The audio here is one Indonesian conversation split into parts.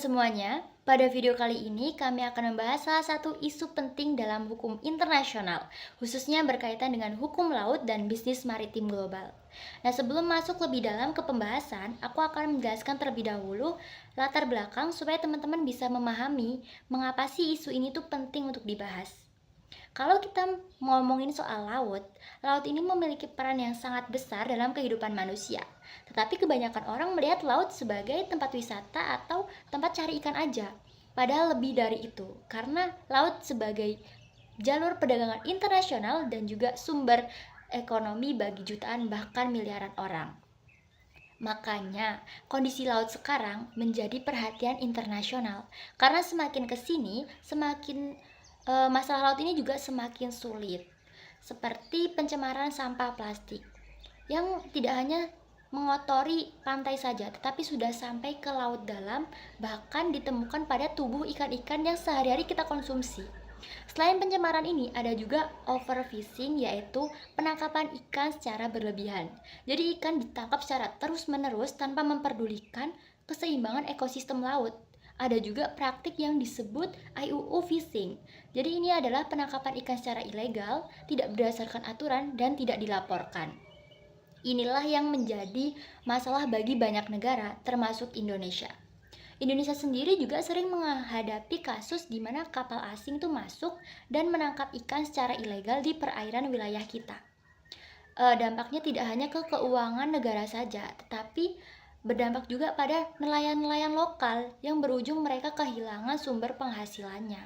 semuanya, pada video kali ini kami akan membahas salah satu isu penting dalam hukum internasional, khususnya berkaitan dengan hukum laut dan bisnis maritim global. Nah, sebelum masuk lebih dalam ke pembahasan, aku akan menjelaskan terlebih dahulu latar belakang supaya teman-teman bisa memahami mengapa sih isu ini tuh penting untuk dibahas. Kalau kita ngomongin soal laut, laut ini memiliki peran yang sangat besar dalam kehidupan manusia. Tetapi kebanyakan orang melihat laut sebagai tempat wisata atau tempat cari ikan aja. Padahal lebih dari itu, karena laut sebagai jalur perdagangan internasional dan juga sumber ekonomi bagi jutaan bahkan miliaran orang. Makanya, kondisi laut sekarang menjadi perhatian internasional. Karena semakin kesini, masalah laut ini juga semakin sulit. Seperti pencemaran sampah plastik yang tidak hanya mengotori pantai saja, tetapi sudah sampai ke laut dalam, bahkan ditemukan pada tubuh ikan-ikan yang sehari-hari kita konsumsi. Selain pencemaran ini, ada juga overfishing, yaitu penangkapan ikan secara berlebihan. Jadi ikan ditangkap secara terus-menerus tanpa memperdulikan keseimbangan ekosistem laut. Ada juga praktik yang disebut IUU fishing. Jadi ini adalah penangkapan ikan secara ilegal, tidak berdasarkan aturan, dan tidak dilaporkan. Inilah yang menjadi masalah bagi banyak negara, termasuk Indonesia. Indonesia sendiri juga sering menghadapi kasus di mana kapal asing itu masuk dan menangkap ikan secara ilegal di perairan wilayah kita. Dampaknya tidak hanya ke keuangan negara saja, tetapi berdampak juga pada nelayan-nelayan lokal yang berujung mereka kehilangan sumber penghasilannya.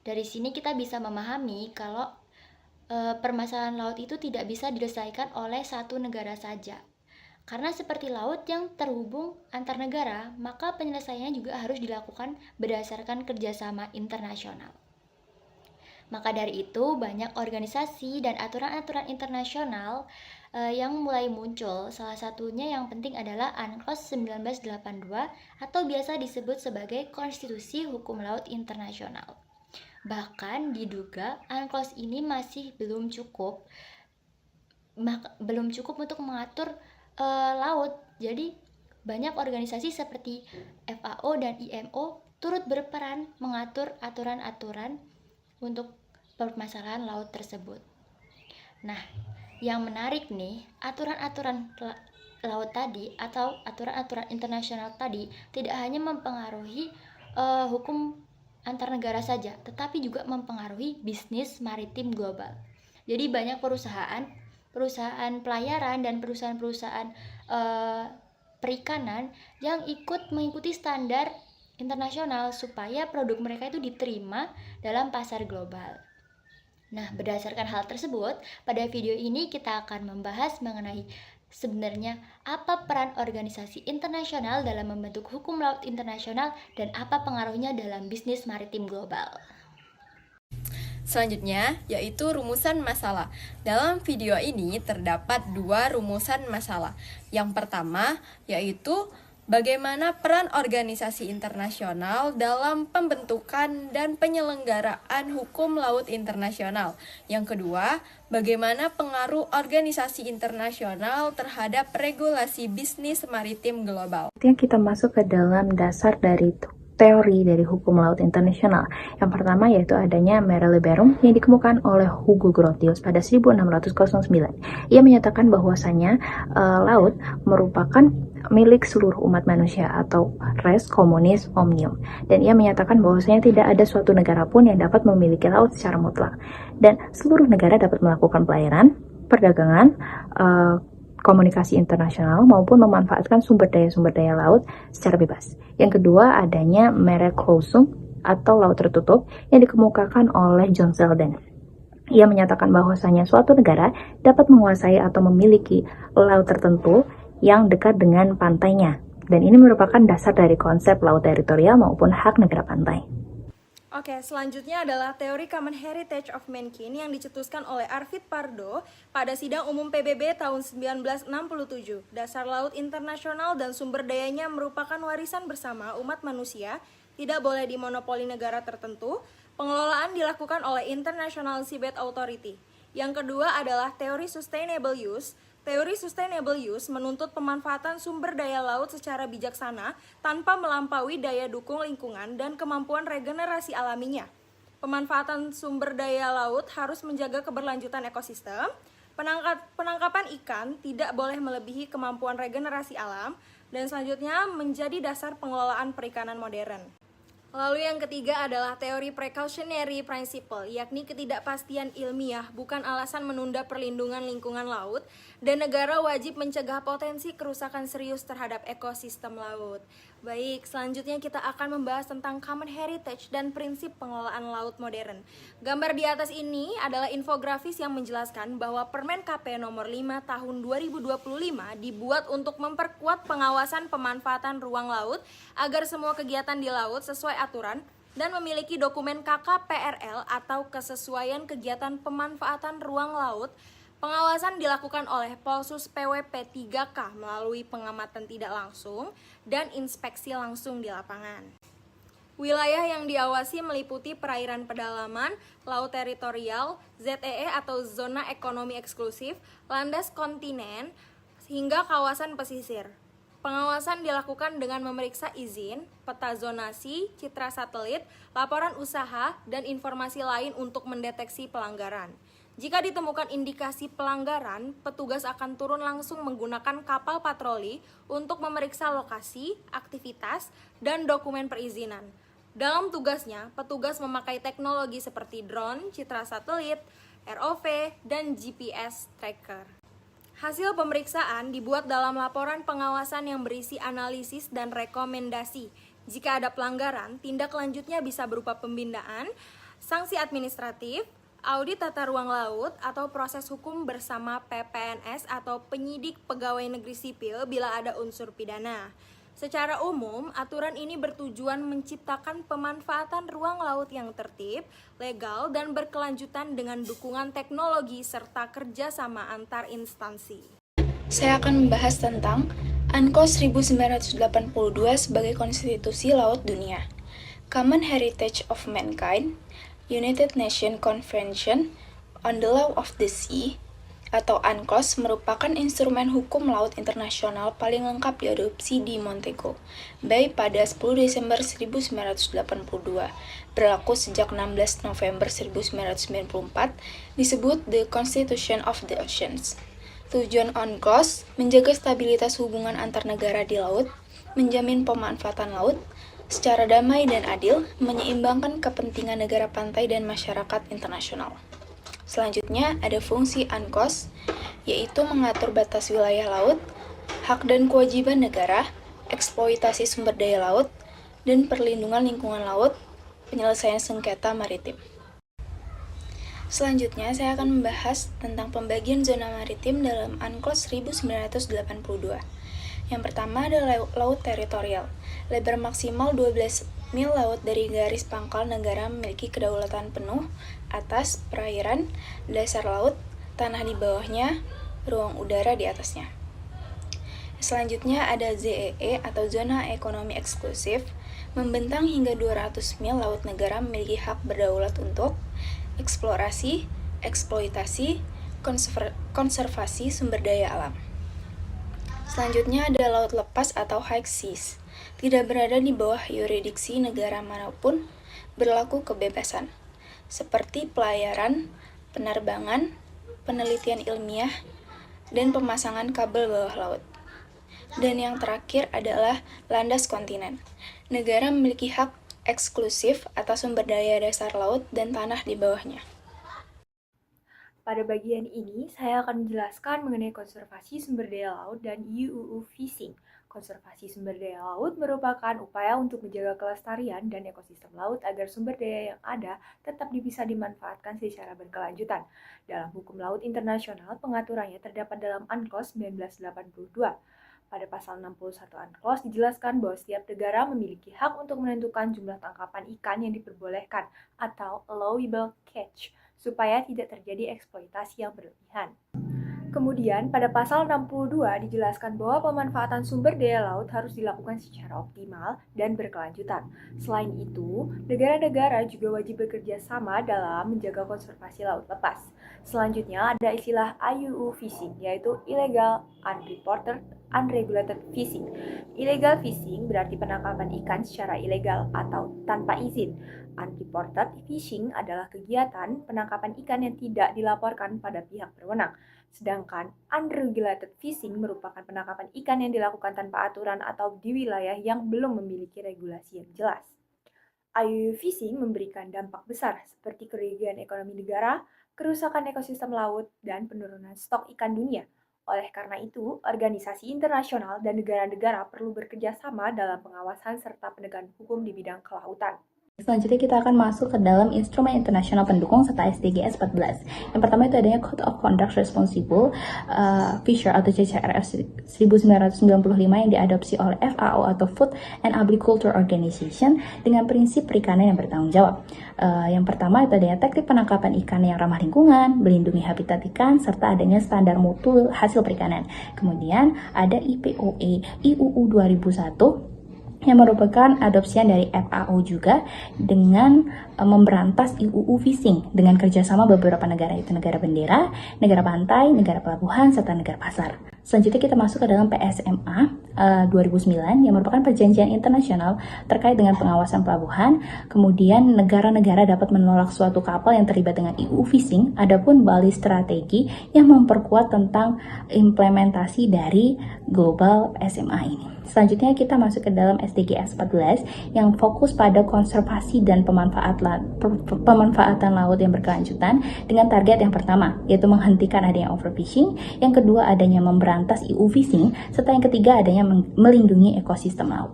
Dari sini kita bisa memahami kalau permasalahan laut itu tidak bisa diselesaikan oleh satu negara saja. Karena seperti laut yang terhubung antar negara, maka penyelesaiannya juga harus dilakukan berdasarkan kerjasama internasional. Maka dari itu, banyak organisasi dan aturan-aturan internasional yang mulai muncul. Salah satunya yang penting adalah UNCLOS 1982 atau biasa disebut sebagai Konstitusi Hukum Laut Internasional. Bahkan diduga UNCLOS ini masih belum cukup untuk mengatur laut. Jadi banyak organisasi seperti FAO dan IMO turut berperan mengatur aturan-aturan untuk permasalahan laut tersebut. Nah, yang menarik nih, aturan-aturan laut tadi atau aturan-aturan internasional tadi tidak hanya mempengaruhi hukum antar negara saja, tetapi juga mempengaruhi bisnis maritim global. Jadi banyak perusahaan pelayaran dan perusahaan-perusahaan perikanan yang mengikuti standar internasional supaya produk mereka itu diterima dalam pasar global. Nah, berdasarkan hal tersebut, pada video ini kita akan membahas mengenai sebenarnya apa peran organisasi internasional dalam membentuk hukum laut internasional dan apa pengaruhnya dalam bisnis maritim global. Selanjutnya, yaitu rumusan masalah. Dalam video ini terdapat dua rumusan masalah. Yang pertama, yaitu bagaimana peran organisasi internasional dalam pembentukan dan penyelenggaraan hukum laut internasional. Yang kedua, bagaimana pengaruh organisasi internasional terhadap regulasi bisnis maritim global. Yang kita masuk ke dalam dasar dari teori dari hukum laut internasional. Yang pertama yaitu adanya Mare Liberum yang dikemukakan oleh Hugo Grotius pada 1609. Ia menyatakan bahwasanya laut merupakan milik seluruh umat manusia atau res communis omnium. Dan ia menyatakan bahwasanya tidak ada suatu negara pun yang dapat memiliki laut secara mutlak. Dan seluruh negara dapat melakukan pelayaran, perdagangan, komunikasi internasional maupun memanfaatkan sumber daya laut secara bebas. Yang kedua adanya Mare Clausum atau laut tertutup yang dikemukakan oleh John Selden. Ia menyatakan bahwasanya suatu negara dapat menguasai atau memiliki laut tertentu yang dekat dengan pantainya. Dan ini merupakan dasar dari konsep laut teritorial maupun hak negara pantai. Oke, selanjutnya adalah teori Common Heritage of Mankind yang dicetuskan oleh Arvid Pardo pada sidang umum PBB tahun 1967. Dasar laut internasional dan sumber dayanya merupakan warisan bersama umat manusia, tidak boleh dimonopoli negara tertentu. Pengelolaan dilakukan oleh International Seabed Authority. Yang kedua adalah teori sustainable use. Teori sustainable use menuntut pemanfaatan sumber daya laut secara bijaksana tanpa melampaui daya dukung lingkungan dan kemampuan regenerasi alaminya. Pemanfaatan sumber daya laut harus menjaga keberlanjutan ekosistem. Penangkapan ikan tidak boleh melebihi kemampuan regenerasi alam. Dan selanjutnya menjadi dasar pengelolaan perikanan modern. Lalu yang ketiga adalah teori precautionary principle, yakni ketidakpastian ilmiah bukan alasan menunda perlindungan lingkungan laut, dan negara wajib mencegah potensi kerusakan serius terhadap ekosistem laut. Baik, selanjutnya kita akan membahas tentang common heritage dan prinsip pengelolaan laut modern. Gambar di atas ini adalah infografis yang menjelaskan bahwa Permen KP nomor 5 tahun 2025 dibuat untuk memperkuat pengawasan pemanfaatan ruang laut agar semua kegiatan di laut sesuai aturan dan memiliki dokumen KKPRL atau kesesuaian kegiatan pemanfaatan ruang laut. Pengawasan dilakukan oleh Polsus PWP 3K melalui pengamatan tidak langsung dan inspeksi langsung di lapangan. Wilayah yang diawasi meliputi perairan pedalaman, laut teritorial, ZEE atau zona ekonomi eksklusif, landas kontinen, hingga kawasan pesisir. Pengawasan dilakukan dengan memeriksa izin, peta zonasi, citra satelit, laporan usaha, dan informasi lain untuk mendeteksi pelanggaran. Jika ditemukan indikasi pelanggaran, petugas akan turun langsung menggunakan kapal patroli untuk memeriksa lokasi, aktivitas, dan dokumen perizinan. Dalam tugasnya, petugas memakai teknologi seperti drone, citra satelit, ROV, dan GPS tracker. Hasil pemeriksaan dibuat dalam laporan pengawasan yang berisi analisis dan rekomendasi. Jika ada pelanggaran, tindak lanjutnya bisa berupa pembinaan, sanksi administratif, audit tata ruang laut, atau proses hukum bersama PPNS atau penyidik pegawai negeri sipil bila ada unsur pidana. Secara umum, aturan ini bertujuan menciptakan pemanfaatan ruang laut yang tertib, legal, dan berkelanjutan dengan dukungan teknologi serta kerjasama antar instansi. Saya akan membahas tentang UNCLOS 1982 sebagai konstitusi laut dunia, Common Heritage of Mankind, United Nations Convention on the Law of the Sea, atau UNCLOS merupakan instrumen hukum laut internasional paling lengkap diadopsi di Montego Bay pada 10 Desember 1982. Berlaku sejak 16 November 1994, disebut The Constitution of the Oceans. Tujuan UNCLOS menjaga stabilitas hubungan antar negara di laut, menjamin pemanfaatan laut secara damai dan adil, menyeimbangkan kepentingan negara pantai dan masyarakat internasional. Selanjutnya ada fungsi UNCLOS, yaitu mengatur batas wilayah laut, hak dan kewajiban negara, eksploitasi sumber daya laut, dan perlindungan lingkungan laut, penyelesaian sengketa maritim. Selanjutnya saya akan membahas tentang pembagian zona maritim dalam UNCLOS 1982. Yang pertama adalah laut teritorial. Lebar maksimal 12 mil laut dari garis pangkal negara memiliki kedaulatan penuh atas perairan, dasar laut, tanah di bawahnya, ruang udara di atasnya. Selanjutnya ada ZEE atau zona ekonomi eksklusif, membentang hingga 200 mil laut negara memiliki hak berdaulat untuk eksplorasi, eksploitasi, konservasi sumber daya alam. Selanjutnya ada laut lepas atau high seas, tidak berada di bawah yurisdiksi negara manapun, berlaku kebebasan, seperti pelayaran, penerbangan, penelitian ilmiah, dan pemasangan kabel bawah laut. Dan yang terakhir adalah landas kontinen. Negara memiliki hak eksklusif atas sumber daya dasar laut dan tanah di bawahnya. Pada bagian ini, saya akan menjelaskan mengenai konservasi sumber daya laut dan UUU Fishing. Konservasi sumber daya laut merupakan upaya untuk menjaga kelestarian dan ekosistem laut agar sumber daya yang ada tetap bisa dimanfaatkan secara berkelanjutan. Dalam hukum laut internasional, pengaturannya terdapat dalam UNCLOS 1982. Pada pasal 61 UNCLOS dijelaskan bahwa setiap negara memiliki hak untuk menentukan jumlah tangkapan ikan yang diperbolehkan atau allowable catch, supaya tidak terjadi eksploitasi yang berlebihan. Kemudian, pada pasal 62 dijelaskan bahwa pemanfaatan sumber daya laut harus dilakukan secara optimal dan berkelanjutan. Selain itu, negara-negara juga wajib bekerja sama dalam menjaga konservasi laut lepas. Selanjutnya ada istilah IUU fishing, yaitu illegal, unreported, unregulated fishing. Illegal fishing berarti penangkapan ikan secara ilegal atau tanpa izin. Unreported fishing adalah kegiatan penangkapan ikan yang tidak dilaporkan pada pihak berwenang. Sedangkan unregulated fishing merupakan penangkapan ikan yang dilakukan tanpa aturan atau di wilayah yang belum memiliki regulasi yang jelas. IUU fishing memberikan dampak besar seperti kerugian ekonomi negara, kerusakan ekosistem laut, dan penurunan stok ikan dunia. Oleh karena itu, organisasi internasional dan negara-negara perlu bekerja sama dalam pengawasan serta penegakan hukum di bidang kelautan. Selanjutnya kita akan masuk ke dalam instrumen internasional pendukung serta SDGs 14. Yang pertama itu adanya Code of Conduct Responsible Fisher atau CCRF 1995 yang diadopsi oleh FAO atau Food and Agriculture Organization dengan prinsip perikanan yang bertanggung jawab. Yang pertama itu adanya teknik penangkapan ikan yang ramah lingkungan, melindungi habitat ikan, serta adanya standar mutu hasil perikanan. Kemudian ada IPOE IUU 2001 yang merupakan adopsian dari FAO juga dengan memberantas IUU fishing dengan kerjasama beberapa negara, yaitu negara bendera, negara pantai, negara pelabuhan, serta negara pasar. Selanjutnya kita masuk ke dalam PSMA 2009 yang merupakan perjanjian internasional terkait dengan pengawasan pelabuhan. Kemudian negara-negara dapat menolak suatu kapal yang terlibat dengan IUU fishing. Adapun Bali strategi yang memperkuat tentang implementasi dari global SMA ini. Selanjutnya kita masuk ke dalam SDGs 14 yang fokus pada konservasi dan pemanfaatan laut yang berkelanjutan dengan target yang pertama, yaitu menghentikan adanya overfishing, yang kedua adanya memberantas IUU fishing, serta yang ketiga adanya melindungi ekosistem laut.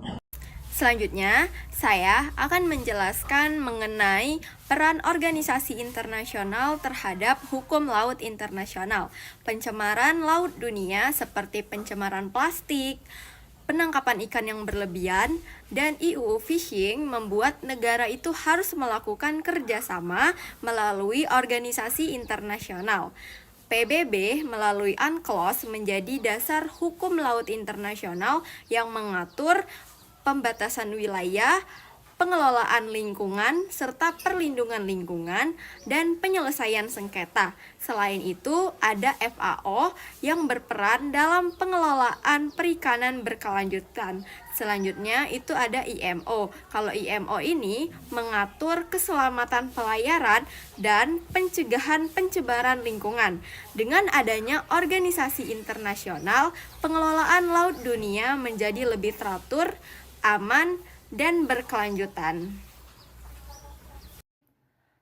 Selanjutnya, saya akan menjelaskan mengenai peran organisasi internasional terhadap hukum laut internasional, pencemaran laut dunia seperti pencemaran plastik, penangkapan ikan yang berlebihan, dan IUU fishing membuat negara itu harus melakukan kerjasama melalui organisasi internasional. PBB melalui UNCLOS menjadi dasar hukum laut internasional yang mengatur pembatasan wilayah, pengelolaan lingkungan, serta perlindungan lingkungan, dan penyelesaian sengketa. Selain itu, ada FAO yang berperan dalam pengelolaan perikanan berkelanjutan. Selanjutnya, itu ada IMO. Kalau IMO ini mengatur keselamatan pelayaran dan pencegahan pencemaran lingkungan. Dengan adanya organisasi internasional, pengelolaan laut dunia menjadi lebih teratur, aman, dan berkelanjutan.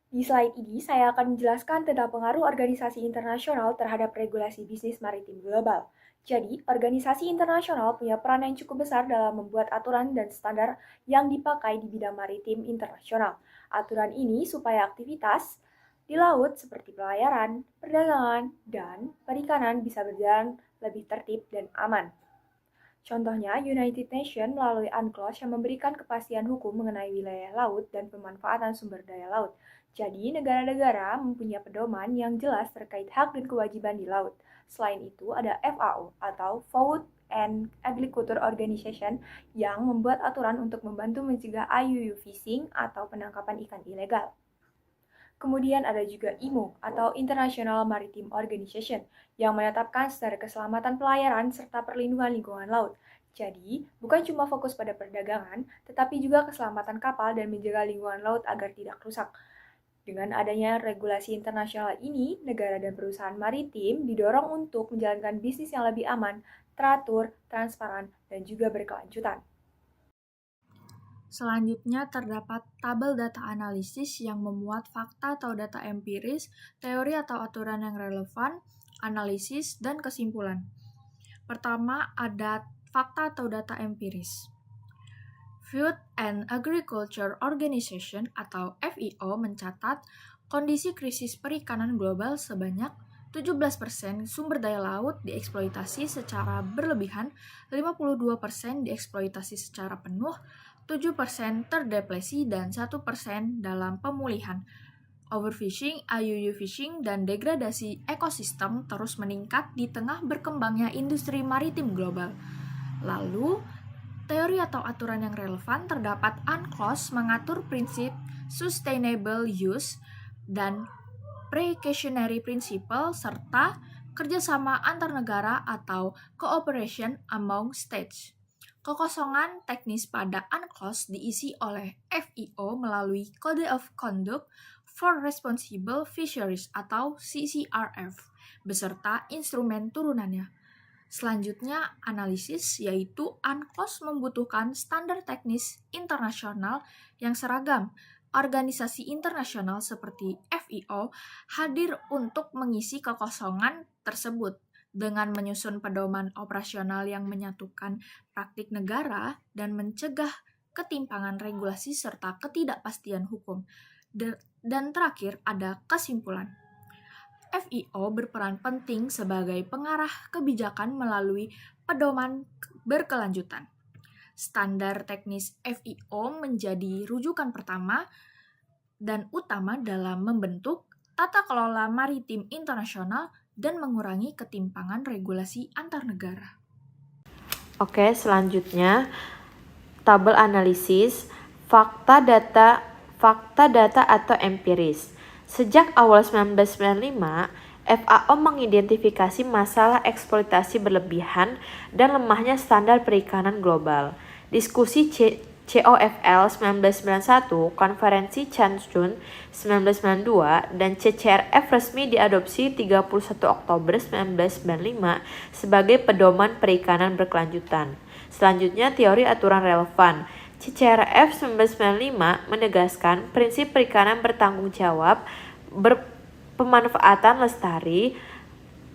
Di slide ini, saya akan menjelaskan tentang pengaruh organisasi internasional terhadap regulasi bisnis maritim global. Jadi, organisasi internasional punya peran yang cukup besar dalam membuat aturan dan standar yang dipakai di bidang maritim internasional. Aturan ini supaya aktivitas di laut seperti pelayaran, perdagangan, dan perikanan bisa berjalan lebih tertib dan aman. Contohnya, United Nations melalui UNCLOS yang memberikan kepastian hukum mengenai wilayah laut dan pemanfaatan sumber daya laut. Jadi, negara-negara mempunyai pedoman yang jelas terkait hak dan kewajiban di laut. Selain itu, ada FAO atau Food and Agriculture Organization yang membuat aturan untuk membantu mencegah IUU fishing atau penangkapan ikan ilegal. Kemudian ada juga IMO atau International Maritime Organization yang menetapkan standar keselamatan pelayaran serta perlindungan lingkungan laut. Jadi, bukan cuma fokus pada perdagangan, tetapi juga keselamatan kapal dan menjaga lingkungan laut agar tidak rusak. Dengan adanya regulasi internasional ini, negara dan perusahaan maritim didorong untuk menjalankan bisnis yang lebih aman, teratur, transparan, dan juga berkelanjutan. Selanjutnya terdapat tabel data analisis yang memuat fakta atau data empiris, teori atau aturan yang relevan, analisis, dan kesimpulan. Pertama, ada fakta atau data empiris. Food and Agriculture Organization atau FAO mencatat kondisi krisis perikanan global sebanyak 17% sumber daya laut dieksploitasi secara berlebihan, 52% dieksploitasi secara penuh, 7% terdepresi, dan 1% dalam pemulihan. overfishing, IUU fishing, dan degradasi ekosistem terus meningkat di tengah berkembangnya industri maritim global. Lalu, teori atau aturan yang relevan terdapat UNCLOS mengatur prinsip sustainable use dan precautionary principle serta kerjasama antar negara atau cooperation among states. Kekosongan teknis pada UNCLOS diisi oleh FIO melalui Code of Conduct for Responsible Fisheries atau CCRF beserta instrumen turunannya. Selanjutnya, analisis, yaitu UNCLOS membutuhkan standar teknis internasional yang seragam. Organisasi internasional seperti FIO hadir untuk mengisi kekosongan tersebut dengan menyusun pedoman operasional yang menyatukan praktik negara dan mencegah ketimpangan regulasi serta ketidakpastian hukum. Dan terakhir ada kesimpulan. FIO berperan penting sebagai pengarah kebijakan melalui pedoman berkelanjutan. Standar teknis FIO menjadi rujukan pertama dan utama dalam membentuk tata kelola maritim internasional dan mengurangi ketimpangan regulasi antar negara. Oke, selanjutnya tabel analisis fakta data atau empiris. Sejak awal 1995, FAO mengidentifikasi masalah eksploitasi berlebihan dan lemahnya standar perikanan global. Diskusi COFL 1991, Konferensi Cancun 1992, dan CCRF resmi diadopsi 31 Oktober 1995 sebagai pedoman perikanan berkelanjutan. Selanjutnya, teori aturan relevan. CCRF 1995 menegaskan prinsip perikanan bertanggung jawab, pemanfaatan lestari,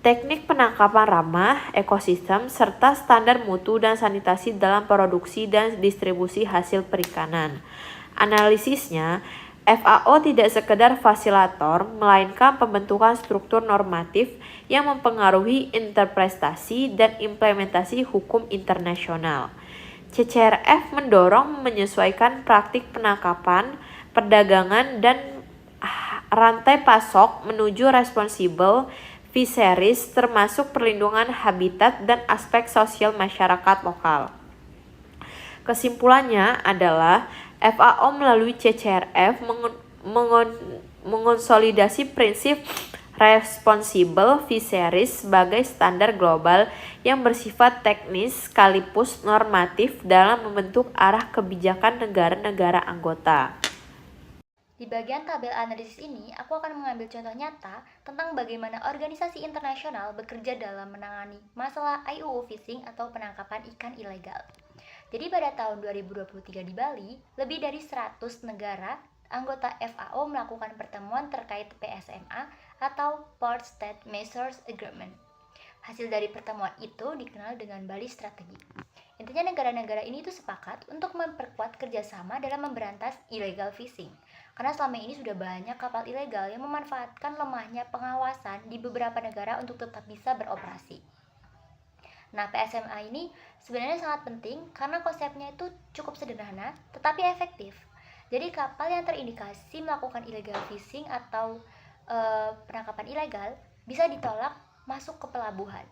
teknik penangkapan ramah ekosistem, serta standar mutu dan sanitasi dalam produksi dan distribusi hasil perikanan. Analisisnya, FAO tidak sekedar fasilitator, melainkan pembentukan struktur normatif yang mempengaruhi interpretasi dan implementasi hukum internasional. CCRF mendorong menyesuaikan praktik penangkapan, perdagangan, dan rantai pasok menuju responsible fisheries termasuk perlindungan habitat dan aspek sosial masyarakat lokal. Kesimpulannya adalah FAO melalui CCRF mengonsolidasi prinsip responsible fisheries sebagai standar global yang bersifat teknis sekaligus normatif dalam membentuk arah kebijakan negara-negara anggota. Di bagian tabel analisis ini, aku akan mengambil contoh nyata tentang bagaimana organisasi internasional bekerja dalam menangani masalah IUU fishing atau penangkapan ikan ilegal. Jadi pada tahun 2023 di Bali, lebih dari 100 negara anggota FAO melakukan pertemuan terkait PSMA atau Port State Measures Agreement. Hasil dari pertemuan itu dikenal dengan Bali Strategi. Intinya negara-negara ini tuh sepakat untuk memperkuat kerjasama dalam memberantas illegal fishing. Karena selama ini sudah banyak kapal ilegal yang memanfaatkan lemahnya pengawasan di beberapa negara untuk tetap bisa beroperasi. Nah, PSMA ini sebenarnya sangat penting karena konsepnya itu cukup sederhana tetapi efektif. Jadi kapal yang terindikasi melakukan illegal fishing atau penangkapan ilegal bisa ditolak masuk ke pelabuhan.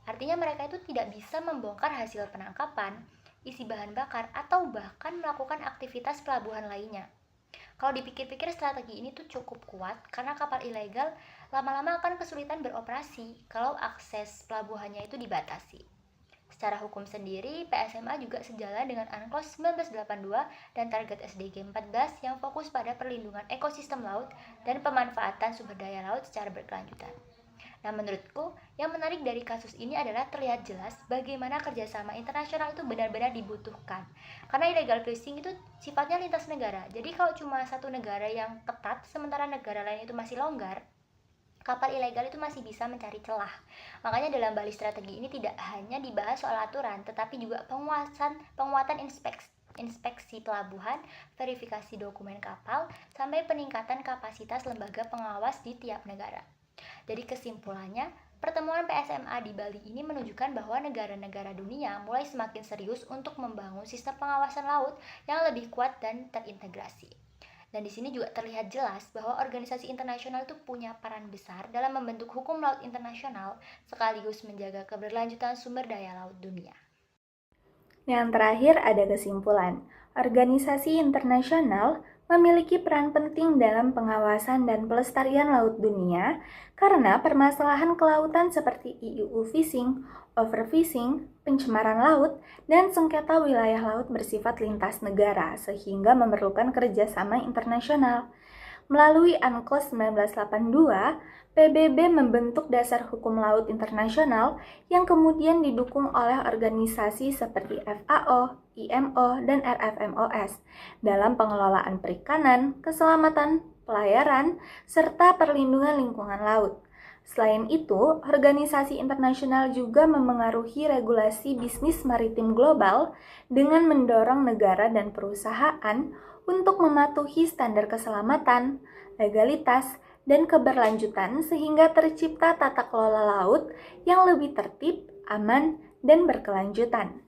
Artinya mereka itu tidak bisa membongkar hasil penangkapan, isi bahan bakar, atau bahkan melakukan aktivitas pelabuhan lainnya. Kalau dipikir-pikir strategi ini tuh cukup kuat karena kapal ilegal lama-lama akan kesulitan beroperasi kalau akses pelabuhannya itu dibatasi. Secara hukum sendiri, PSMA juga sejalan dengan UNCLOS 1982 dan target SDG 14 yang fokus pada perlindungan ekosistem laut dan pemanfaatan sumber daya laut secara berkelanjutan. Nah, menurutku, yang menarik dari kasus ini adalah terlihat jelas bagaimana kerjasama internasional itu benar-benar dibutuhkan. Karena illegal fishing itu sifatnya lintas negara. Jadi kalau cuma satu negara yang ketat, sementara negara lain itu masih longgar, kapal ilegal itu masih bisa mencari celah. Makanya dalam Bali Strategi ini tidak hanya dibahas soal aturan, tetapi juga penguatan inspeksi pelabuhan, verifikasi dokumen kapal, sampai peningkatan kapasitas lembaga pengawas di tiap negara. Jadi kesimpulannya, pertemuan PSMA di Bali ini menunjukkan bahwa negara-negara dunia mulai semakin serius untuk membangun sistem pengawasan laut yang lebih kuat dan terintegrasi. Dan di sini juga terlihat jelas bahwa organisasi internasional itu punya peran besar dalam membentuk hukum laut internasional sekaligus menjaga keberlanjutan sumber daya laut dunia. Yang terakhir ada kesimpulan. Organisasi internasional memiliki peran penting dalam pengawasan dan pelestarian laut dunia karena permasalahan kelautan seperti IUU fishing, overfishing, pencemaran laut, dan sengketa wilayah laut bersifat lintas negara sehingga memerlukan kerjasama internasional. Melalui UNCLOS 1982, PBB membentuk dasar hukum laut internasional yang kemudian didukung oleh organisasi seperti FAO, IMO, dan RFMOS dalam pengelolaan perikanan, keselamatan, pelayaran, serta perlindungan lingkungan laut. Selain itu, organisasi internasional juga memengaruhi regulasi bisnis maritim global dengan mendorong negara dan perusahaan untuk mematuhi standar keselamatan, legalitas, dan keberlanjutan sehingga tercipta tata kelola laut yang lebih tertib, aman, dan berkelanjutan.